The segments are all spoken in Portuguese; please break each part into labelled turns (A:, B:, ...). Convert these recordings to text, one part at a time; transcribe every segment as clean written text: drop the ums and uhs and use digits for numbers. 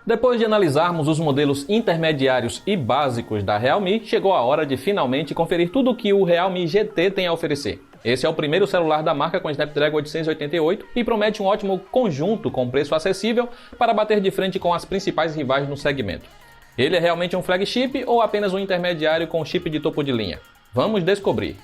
A: Depois de analisarmos os modelos intermediários e básicos da Realme, chegou a hora de finalmente conferir tudo o que o Realme GT tem a oferecer. Esse é o primeiro celular da marca com Snapdragon 888 e promete um ótimo conjunto com preço acessível para bater de frente com as principais rivais no segmento. Ele é realmente um flagship ou apenas um intermediário com chip de topo de linha? Vamos descobrir.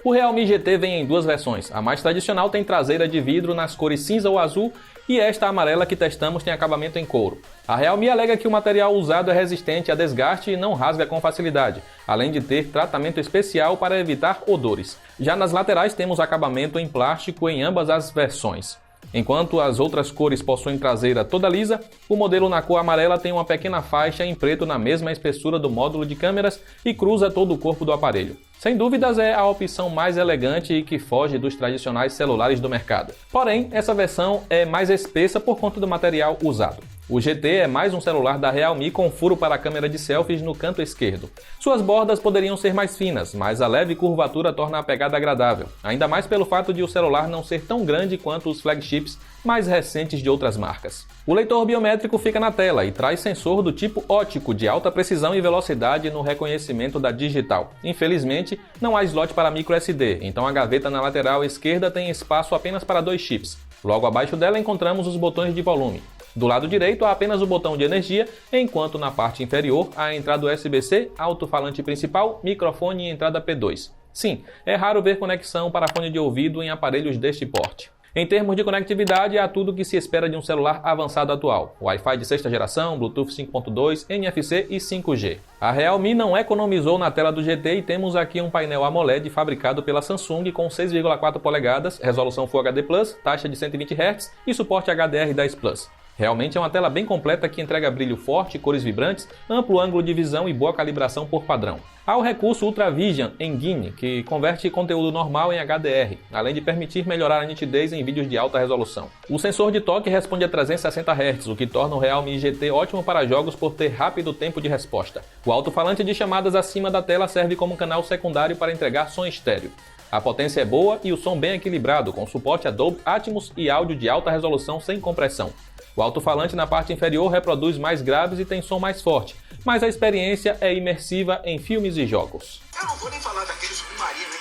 A: O Realme GT vem em duas versões. A mais tradicional tem traseira de vidro nas cores cinza ou azul e esta amarela que testamos tem acabamento em couro. A Realme alega que o material usado é resistente a desgaste e não rasga com facilidade, além de ter tratamento especial para evitar odores. Já nas laterais temos acabamento em plástico em ambas as versões. Enquanto as outras cores possuem traseira toda lisa, o modelo na cor amarela tem uma pequena faixa em preto na mesma espessura do módulo de câmeras e cruza todo o corpo do aparelho. Sem dúvidas é a opção mais elegante e que foge dos tradicionais celulares do mercado. Porém, essa versão é mais espessa por conta do material usado. O GT é mais um celular da Realme com furo para a câmera de selfies no canto esquerdo. Suas bordas poderiam ser mais finas, mas a leve curvatura torna a pegada agradável, ainda mais pelo fato de o celular não ser tão grande quanto os flagships mais recentes de outras marcas. O leitor biométrico fica na tela e traz sensor do tipo óptico de alta precisão e velocidade no reconhecimento da digital. Infelizmente, não há slot para microSD, então a gaveta na lateral esquerda tem espaço apenas para 2 chips. Logo abaixo dela encontramos os botões de volume. Do lado direito há apenas o botão de energia, enquanto na parte inferior há a entrada USB-C, alto-falante principal, microfone e entrada P2. Sim, é raro ver conexão para fone de ouvido em aparelhos deste porte. Em termos de conectividade, há tudo o que se espera de um celular avançado atual. Wi-Fi de sexta geração, Bluetooth 5.2, NFC e 5G. A Realme não economizou na tela do GT e temos aqui um painel AMOLED fabricado pela Samsung com 6,4 polegadas, resolução Full HD+, taxa de 120 Hz e suporte HDR10+. Realmente é uma tela bem completa que entrega brilho forte, cores vibrantes, amplo ângulo de visão e boa calibração por padrão. Há o recurso Ultra Vision Engine, que converte conteúdo normal em HDR, além de permitir melhorar a nitidez em vídeos de alta resolução. O sensor de toque responde a 360 Hz, o que torna o Realme GT ótimo para jogos por ter rápido tempo de resposta. O alto-falante de chamadas acima da tela serve como canal secundário para entregar som estéreo. A potência é boa e o som bem equilibrado, com suporte a Dolby Atmos e áudio de alta resolução sem compressão. O alto-falante na parte inferior reproduz mais graves e tem som mais forte, mas a experiência é imersiva em filmes e jogos.
B: Eu não vou nem falar daquele submarino, hein?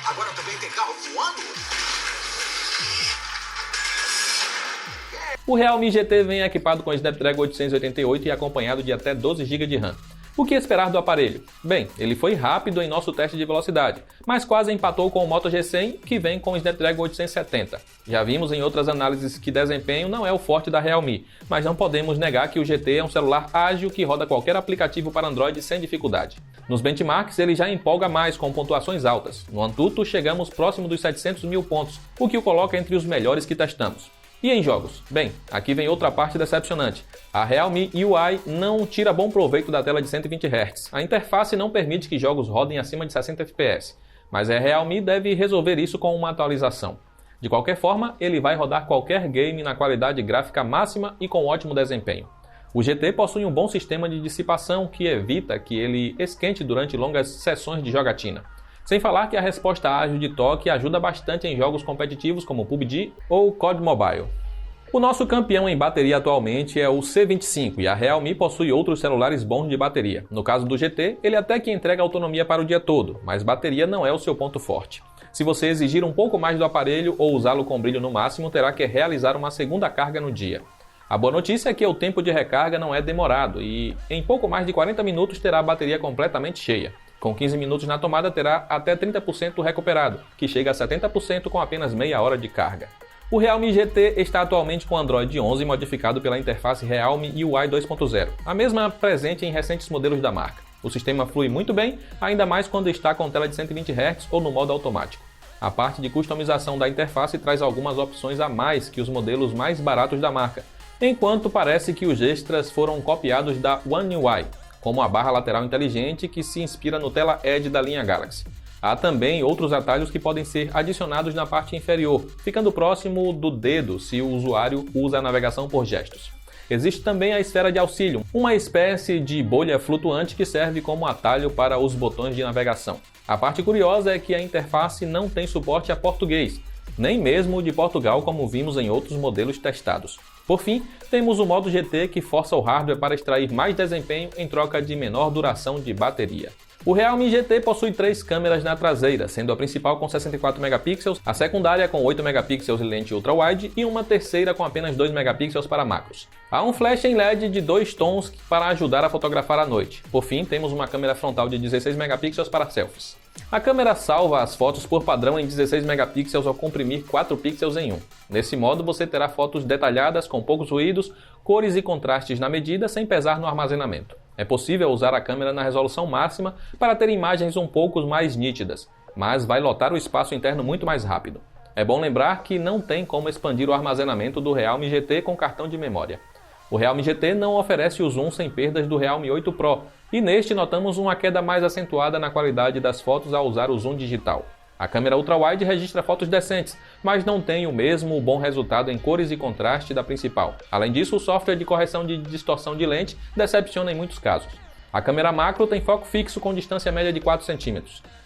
B: Agora também tem carro voando?
A: O Realme GT vem equipado com Snapdragon 888 e acompanhado de até 12 GB de RAM. O que esperar do aparelho? Bem, ele foi rápido em nosso teste de velocidade, mas quase empatou com o Moto G100, que vem com o Snapdragon 870. Já vimos em outras análises que desempenho não é o forte da Realme, mas não podemos negar que o GT é um celular ágil que roda qualquer aplicativo para Android sem dificuldade. Nos benchmarks ele já empolga mais com pontuações altas. No Antutu chegamos próximo dos 700 mil pontos, o que o coloca entre os melhores que testamos. E em jogos? Bem, aqui vem outra parte decepcionante. A Realme UI não tira bom proveito da tela de 120 Hz. A interface não permite que jogos rodem acima de 60 FPS, mas a Realme deve resolver isso com uma atualização. De qualquer forma, ele vai rodar qualquer game na qualidade gráfica máxima e com ótimo desempenho. O GT possui um bom sistema de dissipação que evita que ele esquente durante longas sessões de jogatina. Sem falar que a resposta ágil de toque ajuda bastante em jogos competitivos como PUBG ou COD Mobile. O nosso campeão em bateria atualmente é o C25 e a Realme possui outros celulares bons de bateria. No caso do GT, ele até que entrega autonomia para o dia todo, mas bateria não é o seu ponto forte. Se você exigir um pouco mais do aparelho ou usá-lo com brilho no máximo, terá que realizar uma segunda carga no dia. A boa notícia é que o tempo de recarga não é demorado e em pouco mais de 40 minutos terá a bateria completamente cheia. Com 15 minutos na tomada terá até 30% recuperado, que chega a 70% com apenas meia hora de carga. O Realme GT está atualmente com Android 11 modificado pela interface Realme UI 2.0, a mesma presente em recentes modelos da marca. O sistema flui muito bem, ainda mais quando está com tela de 120 Hz ou no modo automático. A parte de customização da interface traz algumas opções a mais que os modelos mais baratos da marca, enquanto parece que os extras foram copiados da One UI, como a barra lateral inteligente que se inspira no Tela Edge da linha Galaxy. Há também outros atalhos que podem ser adicionados na parte inferior, ficando próximo do dedo se o usuário usa a navegação por gestos. Existe também a esfera de auxílio, uma espécie de bolha flutuante que serve como atalho para os botões de navegação. A parte curiosa é que a interface não tem suporte a português, nem mesmo de Portugal como vimos em outros modelos testados. Por fim, temos o modo GT que força o hardware para extrair mais desempenho em troca de menor duração de bateria. O Realme GT possui 3 câmeras na traseira, sendo a principal com 64 megapixels, a secundária com 8 megapixels e lente ultra-wide e uma terceira com apenas 2 megapixels para macros. Há um flash em LED de 2 tons para ajudar a fotografar à noite. Por fim, temos uma câmera frontal de 16 megapixels para selfies. A câmera salva as fotos por padrão em 16 megapixels ao comprimir 4 pixels em 1. Nesse modo, você terá fotos detalhadas com poucos ruídos, cores e contrastes na medida sem pesar no armazenamento. É possível usar a câmera na resolução máxima para ter imagens um pouco mais nítidas, mas vai lotar o espaço interno muito mais rápido. É bom lembrar que não tem como expandir o armazenamento do Realme GT com cartão de memória. O Realme GT não oferece o zoom sem perdas do Realme 8 Pro, e neste notamos uma queda mais acentuada na qualidade das fotos ao usar o zoom digital. A câmera ultra-wide registra fotos decentes, mas não tem o mesmo bom resultado em cores e contraste da principal. Além disso, o software de correção de distorção de lente decepciona em muitos casos. A câmera macro tem foco fixo com distância média de 4 cm.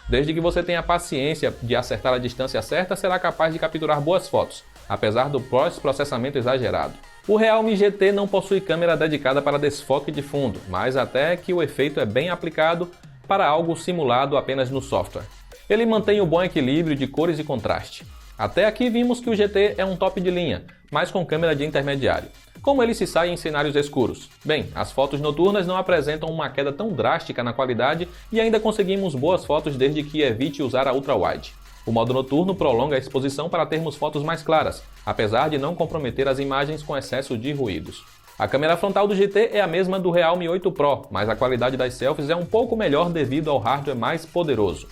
A: Desde que você tenha paciência de acertar a distância certa, será capaz de capturar boas fotos, apesar do pós-processamento exagerado. O Realme GT não possui câmera dedicada para desfoque de fundo, mas até que o efeito é bem aplicado para algo simulado apenas no software. Ele mantém o bom equilíbrio de cores e contraste. Até aqui vimos que o GT é um top de linha, mas com câmera de intermediário. Como ele se sai em cenários escuros? Bem, as fotos noturnas não apresentam uma queda tão drástica na qualidade e ainda conseguimos boas fotos desde que evite usar a ultra-wide. O modo noturno prolonga a exposição para termos fotos mais claras, apesar de não comprometer as imagens com excesso de ruídos. A câmera frontal do GT é a mesma do Realme 8 Pro, mas a qualidade das selfies é um pouco melhor devido ao hardware mais poderoso.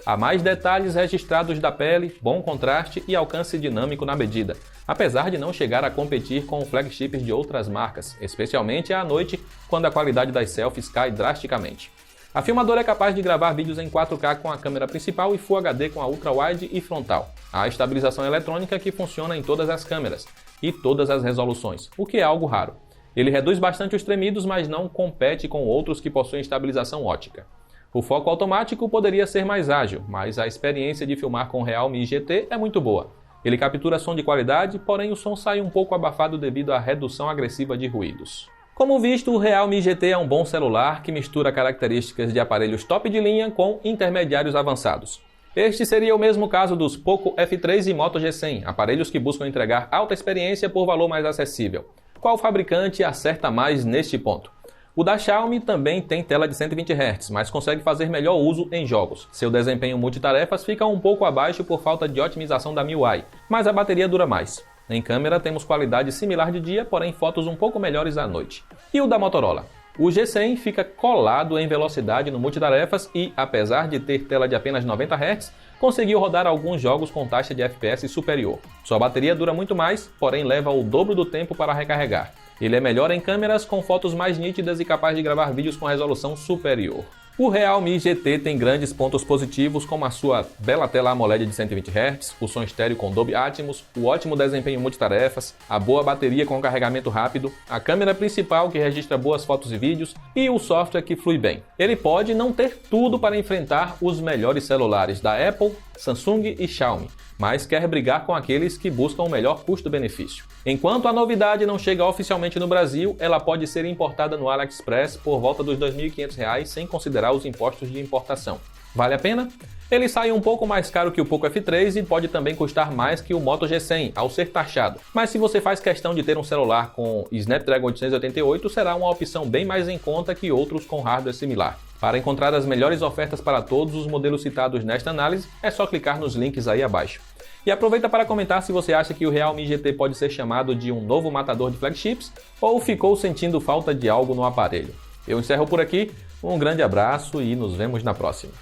A: Há mais detalhes registrados da pele, bom contraste e alcance dinâmico na medida, apesar de não chegar a competir com flagships de outras marcas, especialmente à noite, quando a qualidade das selfies cai drasticamente. A filmadora é capaz de gravar vídeos em 4K com a câmera principal e Full HD com a ultra-wide e frontal. Há estabilização eletrônica que funciona em todas as câmeras e todas as resoluções, o que é algo raro. Ele reduz bastante os tremidos, mas não compete com outros que possuem estabilização ótica. O foco automático poderia ser mais ágil, mas a experiência de filmar com o Realme GT é muito boa. Ele captura som de qualidade, porém o som sai um pouco abafado devido à redução agressiva de ruídos. Como visto, o Realme GT é um bom celular que mistura características de aparelhos top de linha com intermediários avançados. Este seria o mesmo caso dos Poco F3 e Moto G100, aparelhos que buscam entregar alta experiência por valor mais acessível. Qual fabricante acerta mais neste ponto? O da Xiaomi também tem tela de 120 Hz, mas consegue fazer melhor uso em jogos. Seu desempenho multitarefas fica um pouco abaixo por falta de otimização da MIUI, mas a bateria dura mais. Em câmera temos qualidade similar de dia, porém fotos um pouco melhores à noite. E o da Motorola? O G100 fica colado em velocidade no multitarefas e, apesar de ter tela de apenas 90 Hz, conseguiu rodar alguns jogos com taxa de FPS superior. Sua bateria dura muito mais, porém leva o dobro do tempo para recarregar. Ele é melhor em câmeras com fotos mais nítidas e capaz de gravar vídeos com resolução superior. O Realme GT tem grandes pontos positivos, como a sua bela tela AMOLED de 120 Hz, o som estéreo com Dolby Atmos, o ótimo desempenho multitarefas, a boa bateria com carregamento rápido, a câmera principal que registra boas fotos e vídeos e o software que flui bem. Ele pode não ter tudo para enfrentar os melhores celulares da Apple, Samsung e Xiaomi, mas quer brigar com aqueles que buscam o melhor custo-benefício. Enquanto a novidade não chega oficialmente no Brasil, ela pode ser importada no AliExpress por volta dos R$ 2.500 sem considerar os impostos de importação. Vale a pena? Ele sai um pouco mais caro que o Poco F3 e pode também custar mais que o Moto G100 ao ser taxado. Mas se você faz questão de ter um celular com Snapdragon 888, será uma opção bem mais em conta que outros com hardware similar. Para encontrar as melhores ofertas para todos os modelos citados nesta análise, é só clicar nos links aí abaixo. E aproveita para comentar se você acha que o Realme GT pode ser chamado de um novo matador de flagships ou ficou sentindo falta de algo no aparelho. Eu encerro por aqui, um grande abraço e nos vemos na próxima.